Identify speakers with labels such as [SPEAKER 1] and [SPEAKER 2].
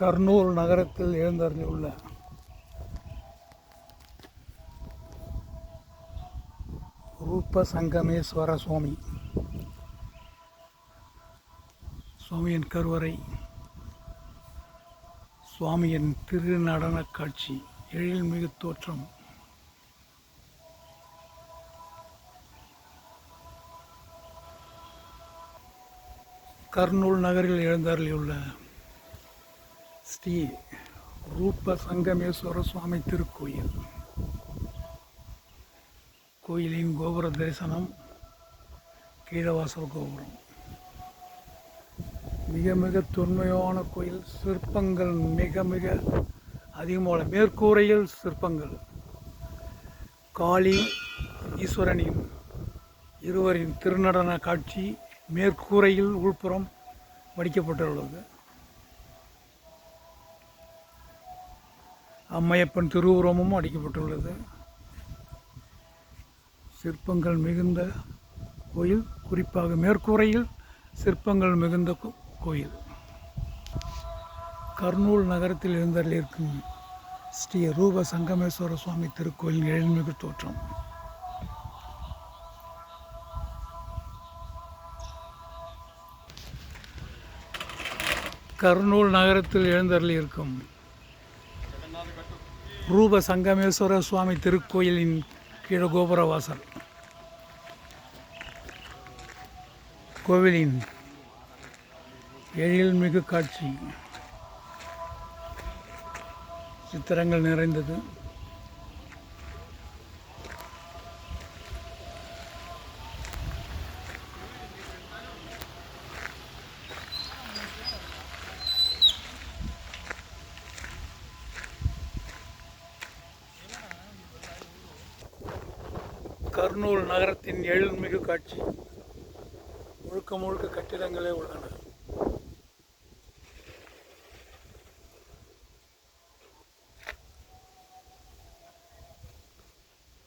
[SPEAKER 1] கர்னூல் நகரத்தில் எழுந்தருளியுள்ள ரூப சங்கமேஸ்வர சுவாமியின் கருவறை, சுவாமியின் திருநடன காட்சி, எழில்மிகு தோற்றம். கர்னூல் நகரில் எழுந்தருளியுள்ள ஸ்ரீ ரூப சங்கமேஸ்வர சுவாமி திருக்கோயில். கோயிலின் கோபுர தரிசனம், கீழவாசல் கோபுரம். மிக மிக தொன்மையான கோயில். சிற்பங்கள் மிக மிக அதிகமான. மேற்கூரையில் சிற்பங்கள். காளி ஈஸ்வரனின் இருவரின் திருநடன காட்சி மேற்கூரையில் உள்புறம் வடிக்கப்பட்டுள்ளது. அம்மையப்பன் திருவுருவமும் அடிக்கப்பட்டுள்ளது. சிற்பங்கள் மிகுந்த கோயில், குறிப்பாக மேற்கூரையில் சிற்பங்கள் மிகுந்த கோயில். கர்னூல் நகரத்தில் எழுந்தருளியிருக்கும் ஸ்ரீ ரூப சங்கமேஸ்வர சுவாமி திருக்கோயிலின் எழில்மிகு தோற்றம். கர்னூல் நகரத்தில் எழுந்தருளியிருக்கும் ரூப சங்கமேஸ்வர சுவாமி திருக்கோயிலின் கீழ கோபுர வாசல். கோவிலின் எழில்மிகு காட்சி, சித்திரங்கள் நிறைந்தது. கர்னூல் நகரத்தின் எழில்மிகு காட்சி. முழுக்க முழுக்க கட்டிடங்களே உள்ளன.